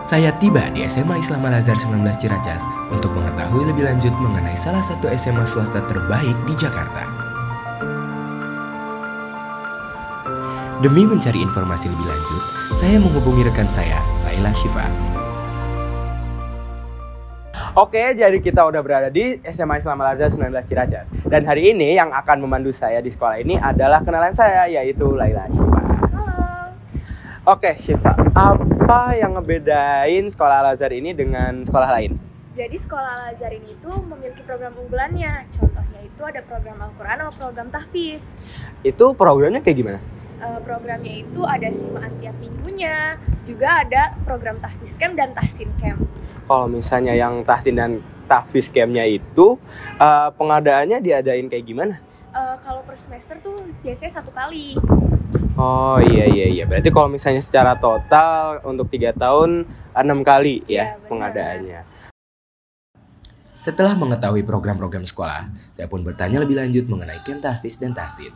Saya tiba di SMA Islam Al-Azhar 19 Ciracas untuk mengetahui lebih lanjut mengenai salah satu SMA swasta terbaik di Jakarta. Demi mencari informasi lebih lanjut, saya menghubungi rekan saya, Laila Syifa. Oke, jadi kita udah berada di SMA Islam Al-Azhar 19 Ciracas. Dan hari ini yang akan memandu saya di sekolah ini adalah kenalan saya, yaitu Laila Syifa. Halo. Oke, Syifa, apa yang ngebedain sekolah Al-Azhar ini dengan sekolah lain? Jadi sekolah Al-Azhar ini tuh memiliki program unggulannya. Contohnya itu ada program Al-Quran sama program tahfiz. Itu programnya kayak gimana? Programnya itu ada simaan tiap minggunya. Juga ada program tahfiz camp dan tahsin camp. Kalau misalnya yang tahsin dan tahfiz campnya itu pengadaannya diadain kayak gimana? Kalau per semester tuh biasanya 1 kali. Oh iya. Berarti kalau misalnya secara total untuk 3 tahun 6 kali ya Iya, benar. pengadaannya. Setelah mengetahui program-program sekolah, saya pun bertanya lebih lanjut mengenai camp tahfiz dan tahsin.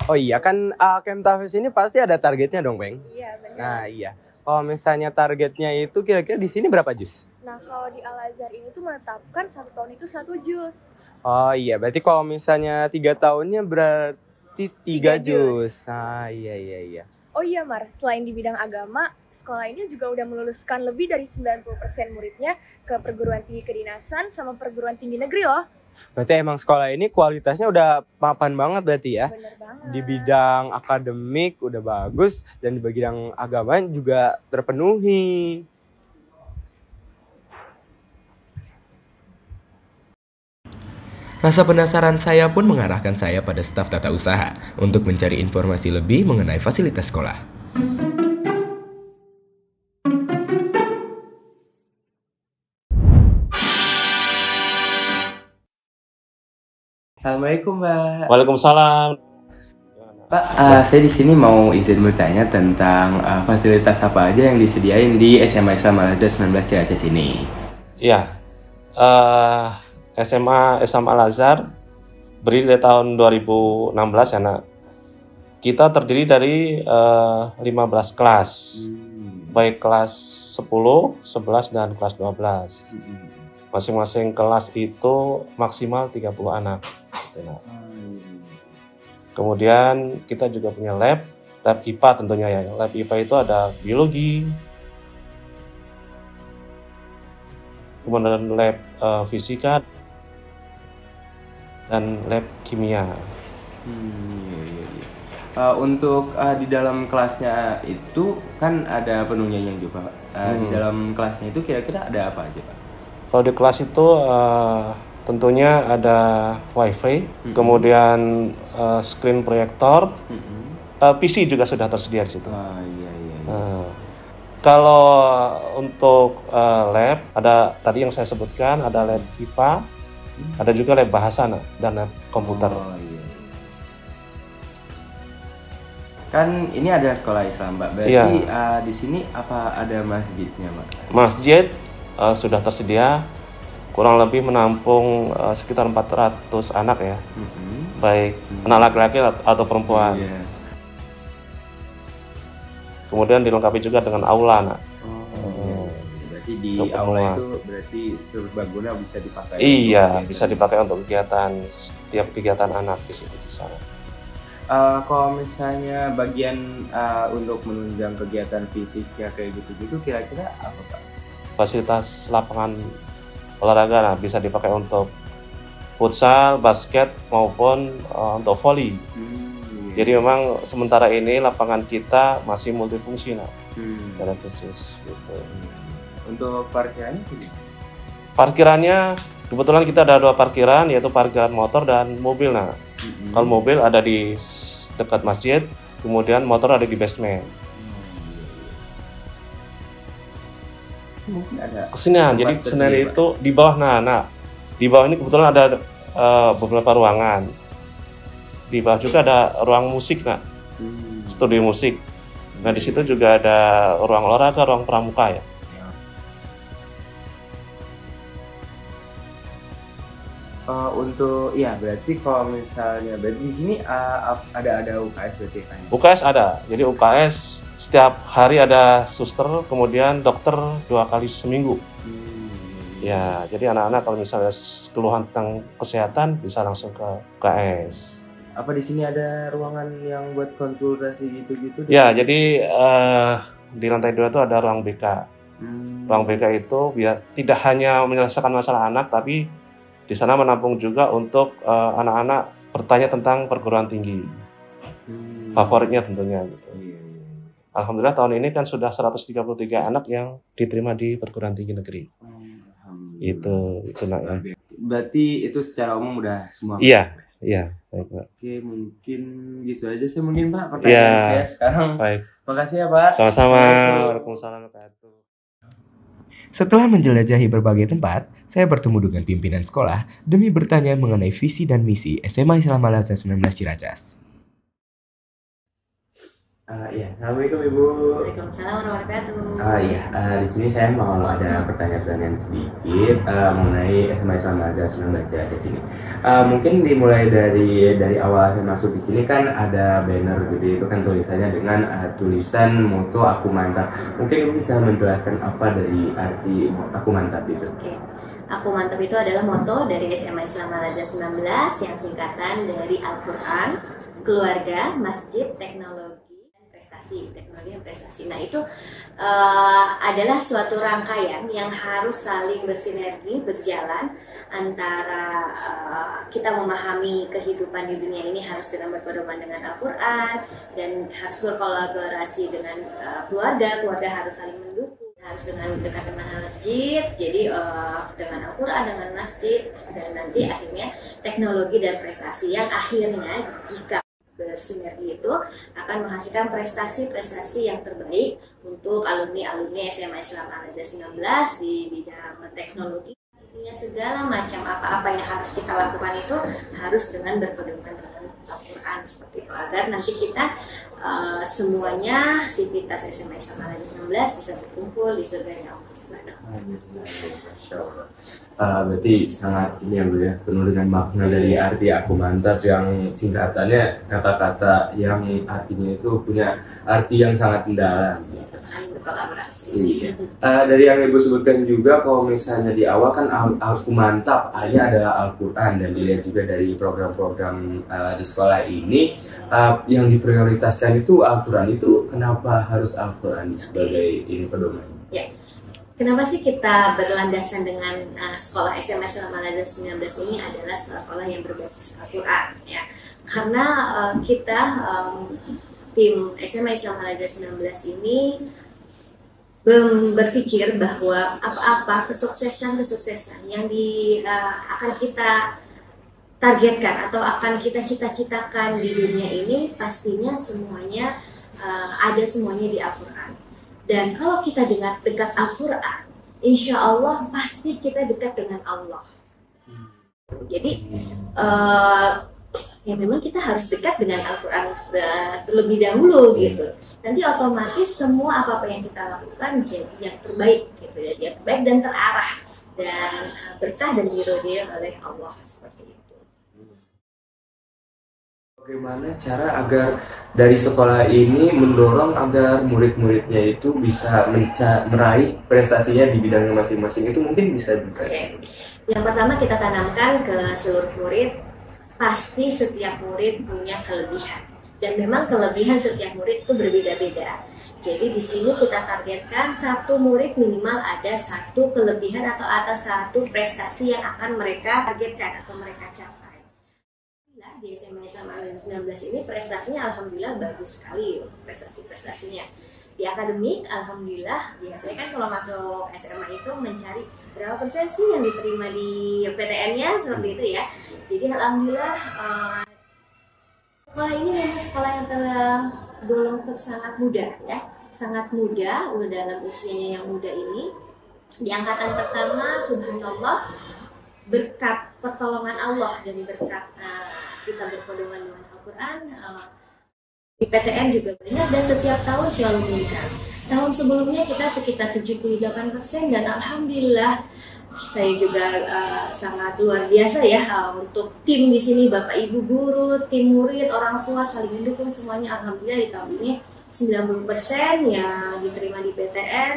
Oh iya kan camp tahfiz ini pasti ada targetnya dong, Bang? Iya, benar. Nah iya. Kalau misalnya targetnya itu kira-kira di sini berapa juz? Nah, kalau di Al-Azhar ini tuh menetapkan 1 tahun itu 1 juz. Oh iya, berarti kalau misalnya 3 tahunnya berarti 3 Tiga juz. Ah iya. Oh iya, Mar, selain di bidang agama, sekolah ini juga udah meluluskan lebih dari 90% muridnya ke perguruan tinggi kedinasan sama perguruan tinggi negeri loh. Berarti emang sekolah ini kualitasnya udah mapan banget berarti ya? Bener banget. Di bidang akademik udah bagus dan di bidang agama juga terpenuhi. Rasa penasaran saya pun mengarahkan saya pada staf tata usaha untuk mencari informasi lebih mengenai fasilitas sekolah. Assalamualaikum, Mbak. Waalaikumsalam. Pak, saya di sini mau izin bertanya tentang fasilitas apa aja yang disediain di SMA Islam Al-Azhar 19 Ciracas ini. Ya, SMA Islam Al-Azhar berdiri dari tahun 2016 ya, Nak. Kita terdiri dari 15 kelas, baik kelas 10, 11, dan kelas 12. Masing-masing kelas itu maksimal 30 anak. Gitu, Nak. Kemudian kita juga punya lab IPA tentunya ya. Lab IPA itu ada biologi, kemudian lab fisika, dan lab kimia. Untuk di dalam kelasnya itu kan ada penuhnya juga, Pak. Di dalam kelasnya itu kira-kira ada apa aja, Pak? Kalau di kelas itu tentunya ada wifi, kemudian screen proyektor, PC juga sudah tersedia di situ. Iya. Kalau untuk lab, ada tadi yang saya sebutkan, ada lab IPA, ada juga lab bahasa dan lab komputer. Iya. Kan ini adalah sekolah Islam, Mbak. Berarti Iya. di sini apa ada masjidnya, Mbak? Masjid sudah tersedia, kurang lebih menampung sekitar 400 anak ya, baik anak laki-laki atau perempuan. Iya. Kemudian dilengkapi juga dengan aula, Nak. Berarti di Untuk aula semua. itu berarti serbaguna bisa dipakai. Iya, untuk bisa dipakai untuk kegiatan setiap kegiatan anak di situ di sana. Kalau misalnya bagian untuk menunjang kegiatan fisiknya kayak gitu-gitu, kira-kira apa, Pak? Fasilitas lapangan olahraga bisa dipakai untuk futsal, basket maupun untuk voli. Jadi memang sementara ini lapangan kita masih multifungsi, Nak. Secara khusus gitu. Untuk parkirannya gimana? Parkirannya kebetulan kita ada 2 parkiran, yaitu parkiran motor dan mobil. Nah, kalau mobil ada di dekat masjid, kemudian motor ada di basement. Mungkin ada Kesenian, jadi tempat kesenian tersendiri, itu di bawah. Nah, di bawah ini kebetulan ada beberapa ruangan. Di bawah juga ada ruang musik, Nak, studio musik. Nah, di situ juga ada ruang olahraga, ruang pramuka ya. Untuk ya berarti kalau misalnya berarti di sini ada UKS berarti kan? UKS ada. Jadi UKS setiap hari ada suster, kemudian dokter 2 kali seminggu. Ya, jadi anak-anak kalau misalnya keluhan tentang kesehatan bisa langsung ke UKS. Apa di sini ada ruangan yang buat konsultasi gitu-gitu? Ya, jadi di lantai 2 itu ada ruang BK. Ruang BK itu biar tidak hanya menyelesaikan masalah anak, tapi di sana menampung juga untuk anak-anak bertanya tentang perguruan tinggi. Favoritnya tentunya gitu. Alhamdulillah tahun ini kan sudah 133 anak yang diterima di perguruan tinggi negeri. Itu nak ya. Berarti itu secara umum udah semua. Iya. Baik, Pak. Oke, mungkin gitu aja sih mungkin Pak pertanyaan saya sekarang. Baik. Makasih ya Pak. Sama-sama. Waalaikumsalam warahmatullahi wabarakatuh. Setelah menjelajahi berbagai tempat, saya bertemu dengan pimpinan sekolah demi bertanya mengenai visi dan misi SMA Islam Al-Azhar 19 Ciracas. Iya, assalamualaikum Ibu. Waalaikumsalam warahmatullahi wabarakatuh. Iya, di sini saya mau ada pertanyaan-pertanyaan sedikit mengenai SMA Islam Al-Azhar 19 Ciracas ini. Mungkin dimulai dari awal saya masuk di sini kan ada banner gitu, itu kan tulisannya dengan tulisan moto Aku Mantap. Mungkin Ibu bisa menjelaskan apa dari arti Aku Mantap itu? Oke. Aku Mantap itu adalah moto dari SMA Islam Al-Azhar 19 yang singkatan dari Al-Quran, keluarga, masjid, teknologi, teknologi dan prestasi. Nah itu adalah suatu rangkaian yang harus saling bersinergi, berjalan antara kita memahami kehidupan di dunia ini harus dengan berpedoman dengan Al-Quran dan harus berkolaborasi dengan keluarga harus saling mendukung, harus dengan dekat dengan masjid, jadi dengan Al-Quran, dengan masjid, dan nanti akhirnya teknologi dan prestasi yang akhirnya jika bersinergi itu akan menghasilkan prestasi-prestasi yang terbaik untuk alumni-alumni SMA Islam Al-Azhar 19 di bidang teknologi. Intinya segala macam apa-apa yang harus kita lakukan itu harus dengan berpedoman dengan Al-Quran seperti itu agar nanti kita semuanya sivitas SMA Islam Al-Azhar 19 bisa berkumpul di surga Allah Subhanahu wa Ta'ala. Berarti sangat ini yang penuh dengan makna dari arti Aku Mantap yang singkatannya kata-kata yang artinya itu punya arti yang sangat mendalam. Saling berkolaborasi. Iya. Dari yang Ibu sebutkan juga kalau misalnya di awal kan Aku Mantap hanya adalah Al-Quran dan dilihat juga dari program-program di sekolah ini yang diprioritaskan itu Al-Quran. Itu kenapa harus Al-Quran sebagai ini pedoman? Ya. Kenapa sih kita berlandasan dengan sekolah SMA Islam Al-Azhar 19 ini adalah sekolah yang berbasis Al-Quran ya. Karena kita tim SMA Islam Al-Azhar 19 ini berpikir bahwa apa-apa kesuksesan yang akan kita targetkan atau akan kita cita-citakan di dunia ini pastinya semuanya ada semuanya di Al-Quran. Dan kalau kita dekat Al-Quran, insya Allah pasti kita dekat dengan Allah. Jadi ya memang kita harus dekat dengan Al-Quran terlebih dahulu gitu. Nanti otomatis semua apa-apa yang kita lakukan jadi yang terbaik gitu, jadi yang terbaik dan terarah dan berkah dan diridhoi oleh Allah seperti itu. Bagaimana cara agar dari sekolah ini mendorong agar murid-muridnya itu bisa meraih prestasinya di bidangnya masing-masing, itu mungkin bisa juga. Oke. Yang pertama kita tanamkan ke seluruh murid, pasti setiap murid punya kelebihan dan memang kelebihan setiap murid itu berbeda-beda. Jadi di sini kita targetkan satu murid minimal ada satu kelebihan atau atas satu prestasi yang akan mereka targetkan atau mereka capai. Di SMA Islam Al-Azhar 19 ini prestasinya alhamdulillah bagus sekali untuk prestasinya. Di akademik alhamdulillah biasanya kan kalau masuk SMA itu mencari berapa persen sih yang diterima di PTN-nya seperti itu ya. Jadi alhamdulillah sekolah ini memang sekolah yang tergolong sangat muda ya, sangat muda dalam usianya yang muda ini. Di angkatan pertama subhanallah berkat pertolongan Allah dan berkat kita berpedoman dengan Al-Quran, di PTN juga banyak dan setiap tahun selalu meningkat. Tahun sebelumnya kita sekitar 78% dan alhamdulillah Saya juga sangat luar biasa ya untuk tim di sini, Bapak Ibu guru, tim murid, orang tua saling mendukung semuanya. Alhamdulillah di tahun ini 90% yang diterima di PTN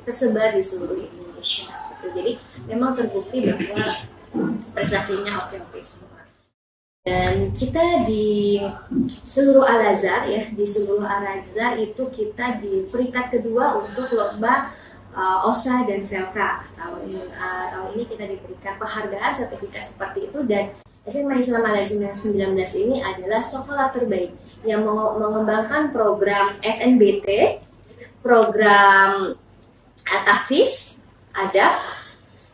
tersebar di seluruh Indonesia. Jadi memang terbukti bahwa prestasinya oke-oke semua. Dan kita di seluruh Al-Azhar ya, di seluruh Al-Azhar itu kita di peringkat kedua untuk lomba OSA dan VLK. Tahun ini kita diberikan penghargaan sertifikat seperti itu, dan SMA Islam Al-Azhar 19 ini adalah sekolah terbaik yang mengembangkan program SNBT, program Tahfiz, adab,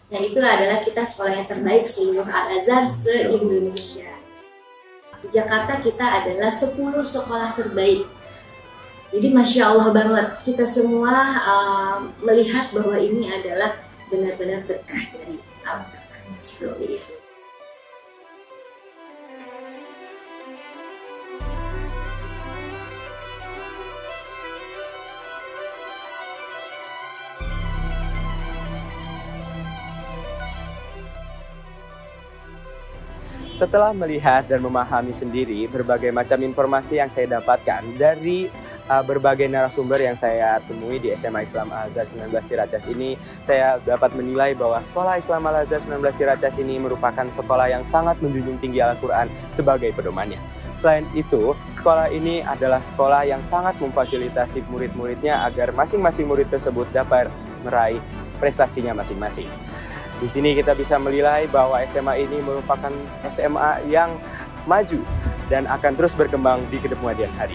dan itu adalah kita sekolah yang terbaik seluruh Al-Azhar se-Indonesia. Di Jakarta kita adalah 10 sekolah terbaik. Jadi Masya Allah banget, kita semua melihat bahwa ini adalah benar-benar berkah dari Allah. Seperti itu. Setelah melihat dan memahami sendiri berbagai macam informasi yang saya dapatkan dari berbagai narasumber yang saya temui di SMA Islam Al-Azhar 19 Ciracas ini, saya dapat menilai bahwa Sekolah Islam Al-Azhar 19 Ciracas ini merupakan sekolah yang sangat menjunjung tinggi Al-Quran sebagai pedomannya. Selain itu, sekolah ini adalah sekolah yang sangat memfasilitasi murid-muridnya agar masing-masing murid tersebut dapat meraih prestasinya masing-masing. Di sini kita bisa menilai bahwa SMA ini merupakan SMA yang maju dan akan terus berkembang di kemudian hari.